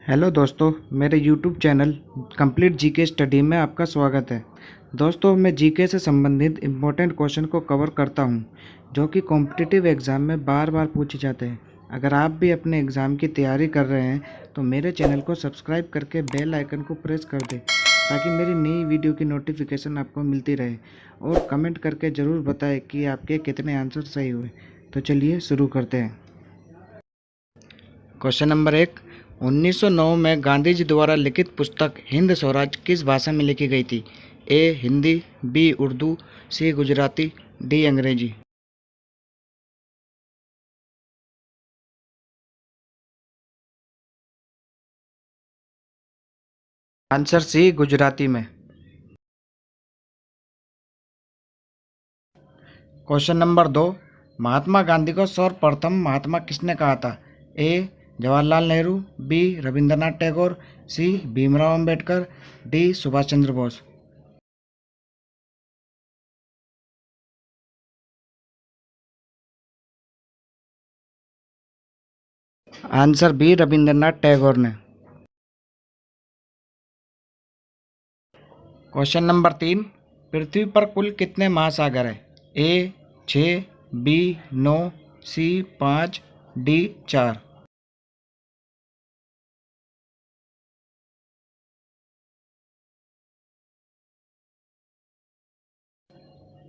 Hello दोस्तों, मेरे YouTube channel complete GK study में आपका स्वागत है। दोस्तों, मैं जीके से संबंधित इम्पोर्टेंट क्वेश्चन को कवर करता हूं, जो कि कॉम्पिटिटिव एग्ज़ाम में बार बार पूछे जाते हैं। अगर आप भी अपने एग्ज़ाम की तैयारी कर रहे हैं तो मेरे चैनल को सब्सक्राइब करके बेल आइकन को प्रेस कर दें, ताकि मेरी नई वीडियो की नोटिफिकेशन आपको मिलती रहे। और कमेंट करके ज़रूर बताएं कि आपके कितने आंसर सही हुए। तो चलिए शुरू करते हैं। क्वेश्चन नंबर 1, 1909 में गांधी जी द्वारा लिखित पुस्तक हिंद स्वराज किस भाषा में लिखी गई थी? ए हिंदी, बी उर्दू, सी गुजराती, डी अंग्रेजी। आंसर सी गुजराती में। क्वेश्चन नंबर 2, महात्मा गांधी को सर्वप्रथम महात्मा किसने कहा था? ए जवाहरलाल नेहरू, बी रविंद्रनाथ टैगोर, सी Bhimrao Ambedkar, D Subhash Chandra Bose. Answer B Rabindranath Tagore ने। क्वेश्चन नंबर 3, पृथ्वी पर कुल कितने महासागर हैं? A 6, B 9, C 5, D 4।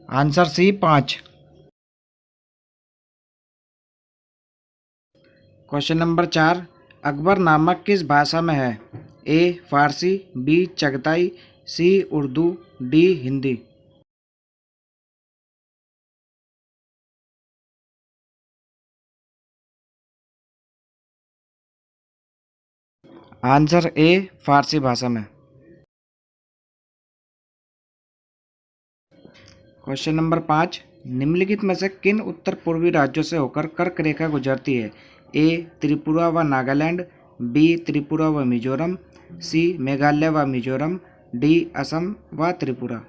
Answer C 5। Question number 4, Akbar नामक किस भाषा में है? A Farsi, B Chagatai, C Urdu, D Hindi. Answer A Farsi भाषा में। क्वेश्चन नंबर 5, निम्नलिखित में से किन उत्तर पूर्वी राज्यों से होकर कर्क रेखा गुजरती है? ए त्रिपुरा व नागालैंड, बी त्रिपुरा व मिजोरम, सी मेघालय व मिजोरम, डी असम व त्रिपुरा।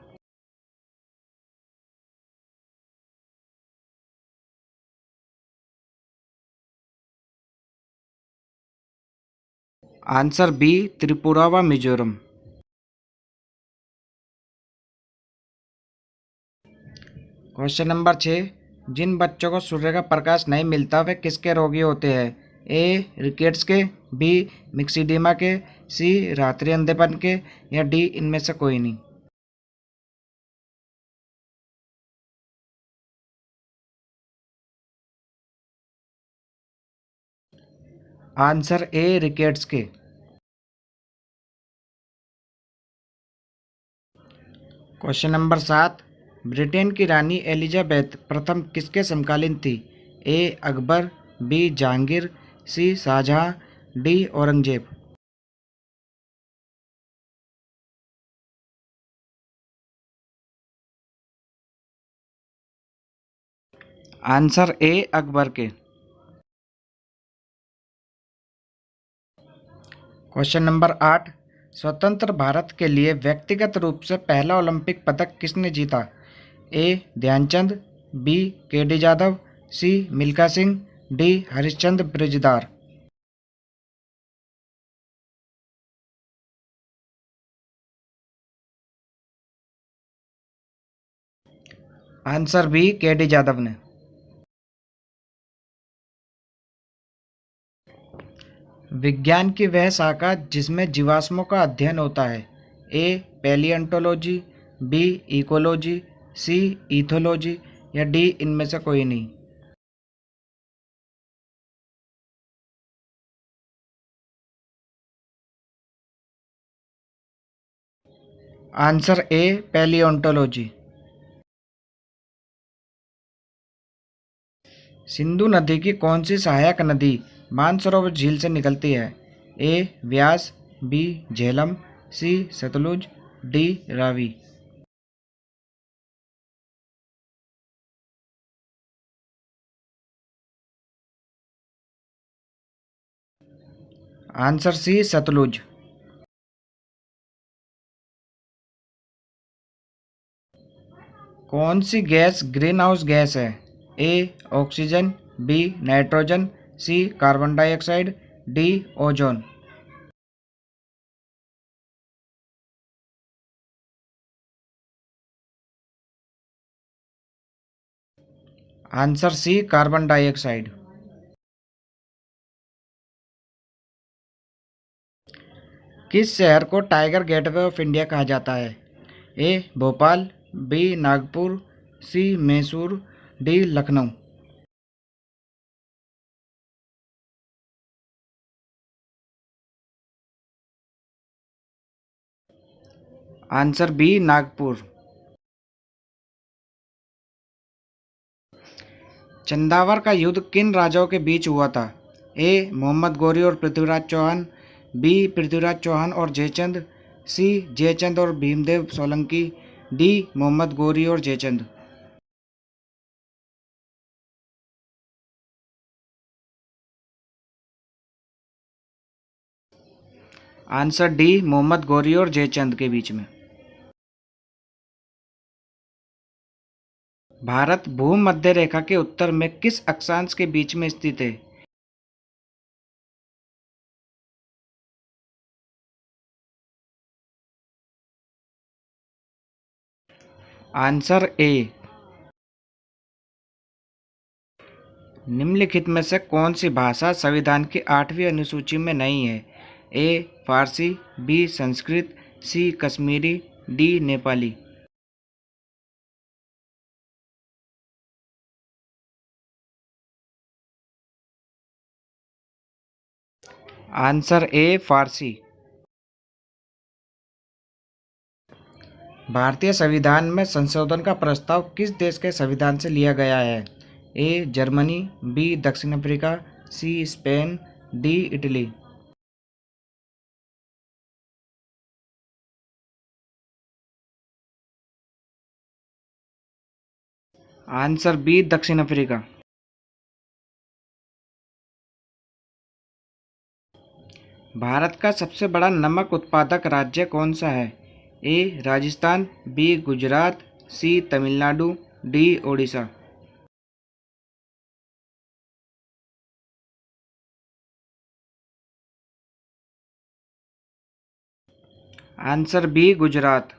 आंसर बी त्रिपुरा व मिजोरम। क्वेश्चन नंबर 6, जिन बच्चों को सूर्य का प्रकाश नहीं मिलता वे किसके रोगी होते हैं? ए रिकेट्स के, बी मिक्सीडीमा के, सी रात्रि अंधेपन के, या डी इनमें से कोई नहीं। आंसर ए रिकेट्स के। क्वेश्चन नंबर 7, ब्रिटेन की रानी एलिजाबेथ प्रथम किसके समकालीन थी? A Akbar, B Jahangir, C Shahjahan, D Aurangzeb. Answer A Akbar के। क्वेश्चन नंबर 8, स्वतंत्र भारत के लिए व्यक्तिगत रूप से पहला ओलंपिक पदक किसने जीता? A Dhyanchand, B K D Jadhav, C Milkha Singh, D Harishchandra Brijdar. Answer B K D Jadhav ने। विज्ञान की वह शाखा जिसमें जीवाश्मों का अध्ययन होता है? ए पैलियोंटोलॉजी, बी इकोलॉजी, सी इथोलॉजी, या डी इनमें से कोई नहीं। आंसर ए पैलियोंटोलॉजी। सिंधु नदी की कौन सी सहायक नदी मानसरोवर झील से निकलती है? A Beas, B Jhelum, C Sutlej, D Ravi. Answer C Sutlej. कौन सी गैस ग्रीन हाउस गैस है? A oxygen, B nitrogen, C carbon dioxide, D ozone. Answer C carbon dioxide. किस शहर को टाइगर गेटवे ऑफ इंडिया कहा जाता है? A Bhopal, B Nagpur, C Mysore, D Lucknow. Answer B Nagpur. Chandawar का युद्ध किन राजाओं के बीच हुआ था? ए मोहम्मद गौरी और पृथ्वीराज चौहान, बी पृथ्वीराज चौहान और जयचंद, सी जयचंद और भीमदेव सोलंकी, डी मोहम्मद गौरी और जयचंद। आंसर डी मोहम्मद गौरी और जयचंद के बीच में। भारत भूमध्य रेखा के उत्तर में किस अक्षांश के बीच में स्थित है? Answer A. निम्नलिखित में से कौन सी भाषा संविधान की 8वीं अनुसूची में नहीं है? A Farsi, B Sanskrit, C Kashmiri, D Nepali. Answer A Farsi. भारतीय संविधान में संशोधन का प्रस्ताव किस देश के संविधान से लिया गया है? ए जर्मनी, बी दक्षिण Africa, C Spain, D Italy. Answer B दक्षिण अफ्रीका। भारत का सबसे बड़ा नमक उत्पादक राज्य कौन सा है? A Rajasthan, B Gujarat, C Tamil Nadu, D Odisha. Answer B Gujarat.